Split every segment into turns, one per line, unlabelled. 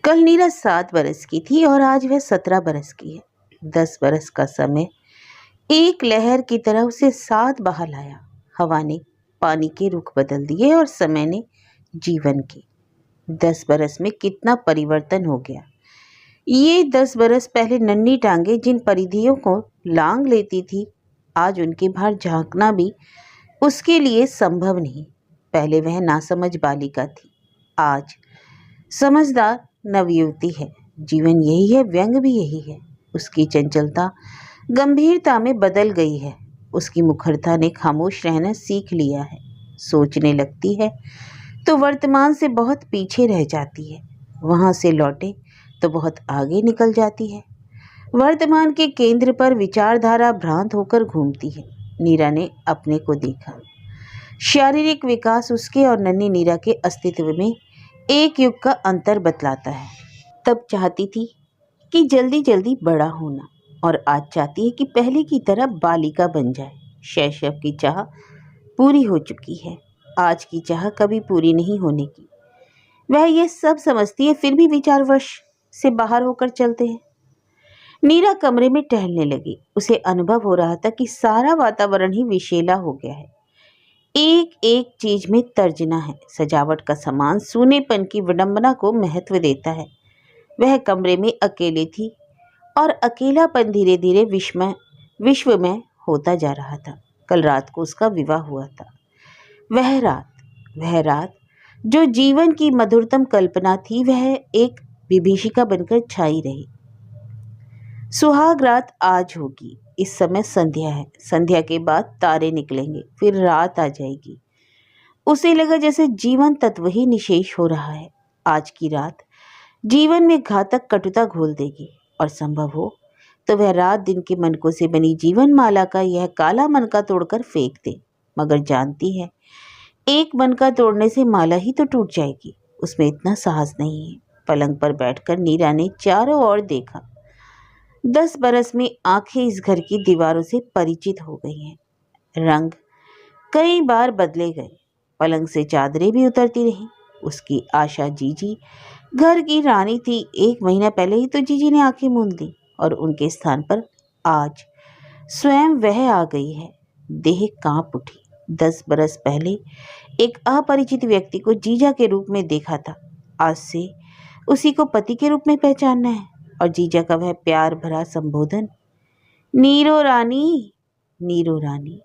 कल नीरा 7 बरस की थी और आज वह 17 बरस की है। 10 बरस का समय एक लहर की तरह उसे साथ बहा लाया। हवा ने पानी के रुख बदल दिए और समय ने जीवन के। 10 बरस में कितना परिवर्तन हो गया। ये 10 बरस पहले नन्ही टांगे जिन परिधियों को लांग लेती थी, आज उनके बाहर झांकना भी उसके लिए संभव नहीं। पहले वह नासमझ बालिका थी, आज समझदार नवयुवती है। जीवन यही है, व्यंग भी यही है। उसकी चंचलता गंभीरता में बदल गई है। उसकी मुखरता ने खामोश रहना सीख लिया है। सोचने लगती है तो वर्तमान से बहुत पीछे रह जाती है, वहाँ से लौटे तो बहुत आगे निकल जाती है। वर्तमान के केंद्र पर विचारधारा भ्रांत होकर घूमती है। नीरा ने अपने को देखा। शारीरिक विकास उसके और नन्ही नीरा के अस्तित्व में एक युग का अंतर बतलाता है। तब चाहती थी कि जल्दी जल्दी बड़ा होना, और आज चाहती है कि पहले की तरह बालिका बन जाए। शैशव की चाह पूरी हो चुकी है, आज की चाह कभी पूरी नहीं होने की। वह ये सब समझती है, फिर भी विचारवश से बाहर होकर चलते हैं। नीरा कमरे में टहलने लगी। उसे अनुभव हो रहा था कि सारा वातावरण ही विषैला हो गया है। एक एक चीज में तर्जना है। सजावट का सामान सूनेपन की विडंबना को महत्व देता है। वह कमरे में अकेली थी और अकेलापन धीरे धीरे विश्वमय होता जा रहा था। कल रात को उसका विवाह हुआ था। वह रात जो जीवन की मधुरतम कल्पना थी, वह एक विभीषिका बनकर छाई रही। सुहाग रात आज होगी। इस समय संध्या है। संध्या के बाद तारे निकलेंगे, फिर रात आ जाएगी। उसे लगा जैसे जीवन तत्व ही निशेष हो रहा है। आज की रात जीवन में घातक कटुता घोल देगी, और संभव हो तो वह रात दिन के मनकों से बनी जीवन माला का यह काला मनका तोड़कर फेंक दे। मगर जानती है, एक मनका तोड़ने से माला ही तो टूट जाएगी। उसमें इतना साहस नहीं है। पलंग पर बैठकर नीरा ने चारों ओर देखा। 10 बरस में आंखें इस घर की दीवारों से परिचित हो गई हैं। रंग कई बार बदले गए, पलंग से चादरें भी उतरती रहीं। उसकी आशा जीजी घर की रानी थी। 1 महीना पहले ही तो जीजी ने आंखें मूंद दी, और उनके स्थान पर आज स्वयं वह आ गई है। देह कांप उठी। 10 बरस पहले एक अपरिचित व्यक्ति को जीजा के रूप में देखा था, आज से उसी को पति के रूप में पहचानना है। और जीजा का वह प्यार भरा संबोधन, नीरो रानी, नीरो रानी।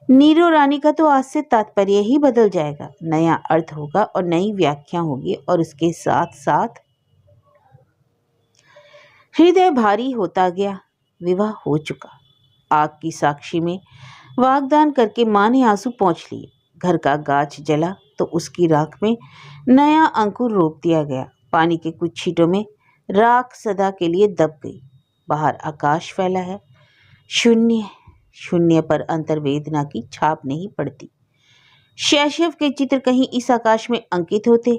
नीरो रानी का तो आज से तात्पर्य ही बदल जाएगा। नया अर्थ होगा और नई व्याख्या होगी, और उसके साथ साथ हृदय भारी होता गया। विवाह हो चुका। आग की साक्षी में वागदान करके मां ने आंसू पोंछ लिए। घर का गाछ जला तो उसकी राख में नया अंकुर रोप दिया गया। पानी के कुछ छींटों में राख सदा के लिए दब गई। बाहर आकाश फैला है। शून्य, शून्य पर अंतर्वेदना की छाप नहीं पड़ती। शैशव के चित्र कहीं इस आकाश में अंकित होते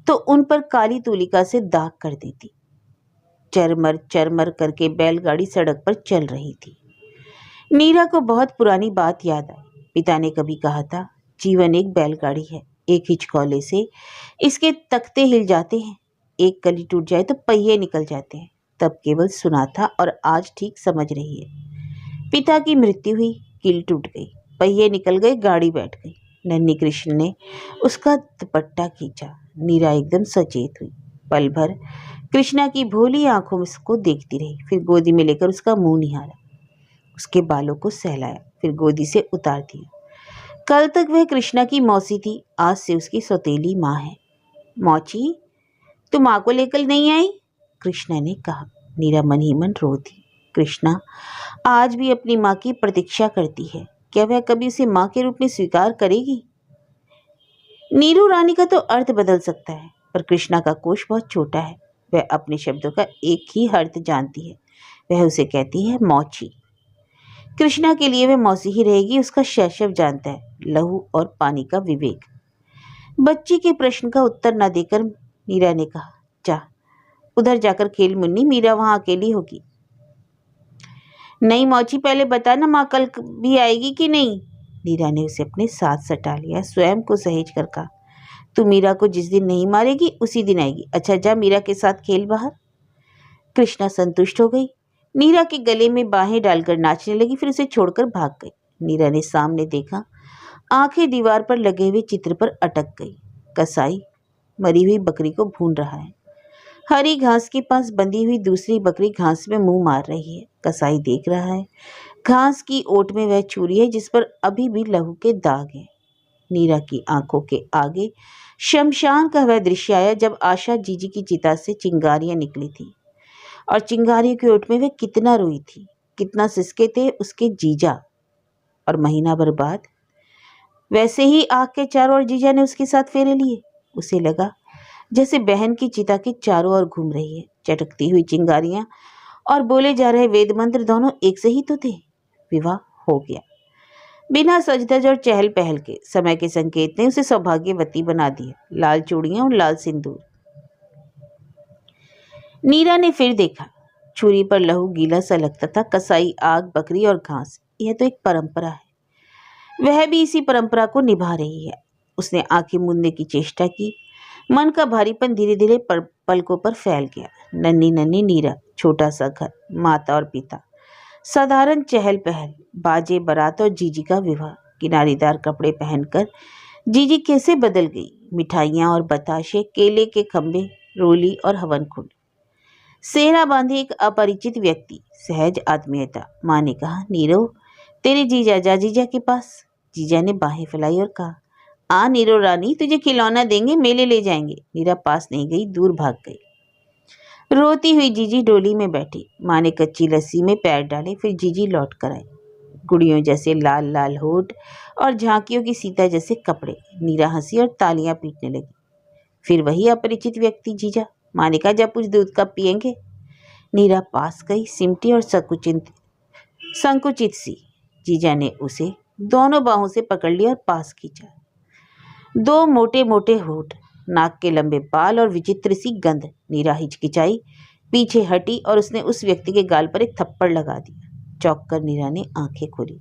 तो उन पर काली तूलिका से दाग कर देती। चरमर चरमर करके बैलगाड़ी सड़क पर चल रही थी। नीरा को बहुत पुरानी बात याद आई। पिता ने कभी कहा था, जीवन एक बैलगाड़ी है, एक हिचकौले से इसके तख्ते हिल जाते हैं, एक कली टूट जाए तो पहिए निकल जाते हैं। तब केवल सुना था, और आज ठीक समझ रही है। पिता की मृत्यु हुई, कील टूट गई, पहिए निकल गए, गाड़ी बैठ गई। नन्ही कृष्ण ने उसका दुपट्टा खींचा। नीरा एकदम सचेत हुई। पल भर कृष्णा की भोली आंखों में उसको देखती रही, फिर गोदी में लेकर उसका मुंह निहारा, उसके बालों को सहलाया, फिर गोदी से उतार दिया। कल तक वह कृष्णा की मौसी थी, आज से उसकी सौतेली माँ है। मौची, तू माँ को लेकर नहीं आई? कृष्णा ने कहा। नीरा मन ही मन रो थी। कृष्णा आज भी अपनी माँ की प्रतीक्षा करती है। क्या वह कभी उसे माँ के रूप में स्वीकार करेगी? नीरू रानी का तो अर्थ बदल सकता है, पर कृष्णा का कोश बहुत छोटा है। वह अपने शब्दों का एक ही अर्थ जानती है। वह उसे कहती है मौची। कृष्णा के लिए वह मौसी ही रहेगी। उसका शैशव जानता है लहू और पानी का विवेक। बच्ची के प्रश्न का उत्तर न देकर नीरा ने कहा, जा उधर जाकर खेल मुन्नी, मीरा वहां अकेली होगी। नहीं मौची, पहले बता ना, माँ कल भी आएगी कि नहीं? नीरा ने उसे अपने साथ सटा लिया, स्वयं को सहेज कर कहा, तू मीरा को जिस दिन नहीं मारेगी उसी दिन आएगी। अच्छा जा मीरा के साथ खेल बाहर। कृष्णा संतुष्ट हो गई। नीरा के गले में बाहें डालकर नाचने लगी, फिर उसे छोड़कर भाग गई। नीरा ने सामने देखा, आंखें दीवार पर लगे हुए चित्र पर अटक गई। कसाई मरी हुई बकरी को भून रहा है। हरी घास के पास बंधी हुई दूसरी बकरी घास में मुंह मार रही है। कसाई देख रहा है, घास की ओट में वह छुरी है जिस पर अभी भी लहू के दाग हैं। नीरा की आंखों के आगे शमशान का वह दृश्य आया जब आशा जीजी की चिता से चिंगारियां निकली थी, और चिंगारियों की ओट में वह कितना रोई थी, कितना सिसके थे उसके जीजा। और महीना भर बाद वैसे ही आग के चारों ओर जीजा ने उसके साथ फेरे लिए। उसे लगा जैसे बहन की चिता के चारों ओर घूम रही है। चटकती हुई चिंगारियां और बोले जा रहे वेद मंत्र दोनों एक से ही तो थे। विवाह हो गया बिना सजधज और चहल पहल के। समय के संकेत ने उसे सौभाग्यवती बना दिया। लाल चूड़ियां और लाल सिंदूर। नीरा ने फिर देखा, छुरी पर लहू गीला सा लगता था। कसाई, आग, बकरी और घास, यह तो एक परंपरा है। वह भी इसी परंपरा को निभा रही है। उसने आंखें मूंदने की चेष्टा की। मन का भारीपन धीरे धीरे पलकों पर फैल गया। नन्ही नन्ही नीरा, छोटा सा घर, माता और पिता, साधारण चहल पहल, बाजे बारात और जीजी का विवाह। किनारीदार कपड़े पहनकर जीजी कैसे बदल गई। मिठाइयाँ और बताशे, केले के खंभे, रोली और हवन कुंड। सेहरा बांधे एक अपरिचित व्यक्ति, सहज आत्मीयता। माँ ने कहा, नीरो तेरे जीजा जा जीजा के पास। जीजा ने बाहें फैलाई और कहा, आ नीरो रानी, तुझे खिलौना देंगे, मेले ले जाएंगे। नीरा पास नहीं गई, दूर भाग गई। रोती हुई जीजी डोली में बैठी। माँ ने कच्ची लस्सी में पैर डाले, फिर जीजी लौट कर आई। गुड़ियों जैसे लाल लाल होठ और झांकियों की सीता जैसे कपड़े। नीरा हंसी और तालियां पीटने लगी। फिर वही अपरिचित व्यक्ति जीजा। माँ ने कहा, जब कुछ दूध का पियेंगे। नीरा पास गई, सिमटी और संकुचित सी। जीजा ने उसे दोनों बाहों से पकड़ लिया और पास खींचा। दो मोटे मोटे होठ, नाक के लंबे बाल और विचित्र सी गंध। नीरा हिचकिचाई, पीछे हटी और उसने उस व्यक्ति के गाल पर एक थप्पड़ लगा दिया। चौंक कर नीरा ने आंखें खोली।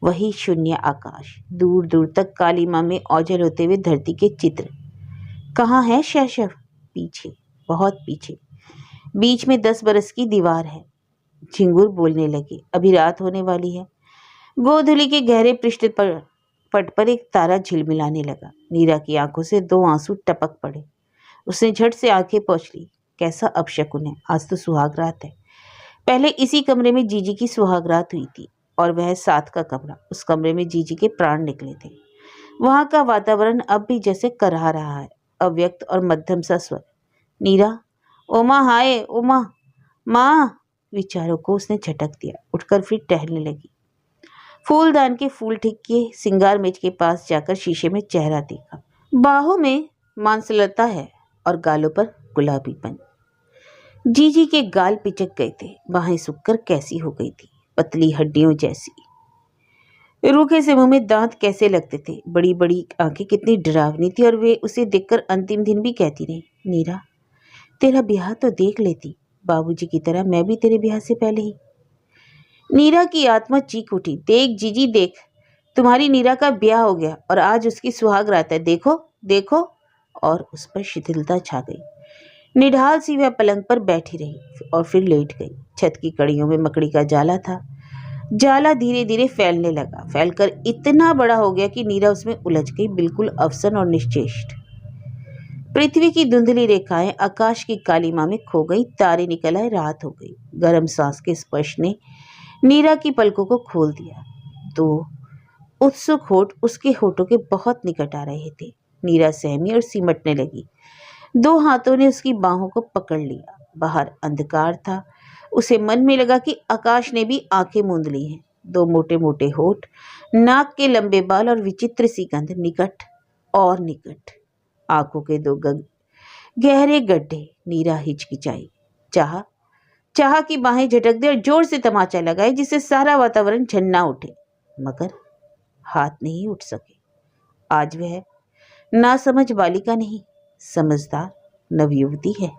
वही शून्य आकाश, दूर दूर तक कालीमा में ओझल होते हुए धरती के चित्र। कहाँ है शैशव? पीछे, बहुत पीछे। बीच में 10 बरस की दीवार है। झिंगुर बोलने लगे, अभी रात होने वाली है। गोधूली के गहरे पट पर एक तारा झिलमिलाने लगा। नीरा की आंखों से 2 आंसू टपक पड़े। उसने झट से आंखें पोंछ ली। कैसा अपशकुन है, आज तो सुहाग रात है। पहले इसी कमरे में जीजी की सुहाग रात हुई थी, और वह साथ का कमरा, उस कमरे में जीजी के प्राण निकले थे। वहां का वातावरण अब भी जैसे करहा रहा है, अव्यक्त और मध्यम सा स्वर। नीरा, ओमा, हाय ओमा, माँ। विचारों को उसने झटक दिया। उठकर फिर टहलने लगी। फूलदान के फूल ठीक किए, सिंगार मेज के पास जाकर शीशे में चेहरा देखा। बाहों में मांसलता है और गालों पर गुलाबीपन। जीजी के गाल पिचक गए थे, बाहें सूखकर कैसी हो गई थी, पतली हड्डियों जैसी। रूखे से मुंह में दांत कैसे लगते थे। बड़ी बड़ी आंखें कितनी डरावनी थी, और वे उसे देखकर अंतिम दिन भी कहती रही, नीरा तेरा ब्याह तो देख लेती, बाबूजी की तरह मैं भी तेरे ब्याह से पहले ही। नीरा की आत्मा चीख उठी, देख जीजी देख, तुम्हारी नीरा का ब्याह हो गया और आज उसकी सुहाग रात है, देखो देखो। और उस पर शिथिलता छा गई। निढाल सी वह पलंग पर बैठी रही और फिर लेट गई। छत की कड़ियों में मकड़ी का जाला था। जाला धीरे धीरे फैलने लगा, फैलकर इतना बड़ा हो गया कि नीरा उसमें उलझ गई, बिल्कुल अवसन और निश्चेष्ट। पृथ्वी की धुंधली रेखाएं आकाश की कालीमा में खो गई, तारे निकल आए, रात हो गई। गर्म सांस के स्पर्श ने नीरा की पलकों को खोल दिया। तो उत्सुक होठ उसके होठों के बहुत निकट आ रहे थे। नीरा सहमी और सिमटने लगी। 2 हाथों ने उसकी बाहों को पकड़ लिया। बाहर अंधकार था। उसे मन में लगा कि आकाश ने भी आंखें मूंद ली हैं। 2 मोटे मोटे होठ, नाक के लंबे बाल और विचित्र सी गंध, निकट और निकट। आंखों के 2 गहरे गड्ढे। नीरा हिचकिचाई, चाह की बाहें झटक दे और जोर से तमाचा लगाए जिससे सारा वातावरण झन्ना उठे, मगर हाथ नहीं उठ सके। आज वह नासमझ बालिका नहीं, समझदार नवयुवती है।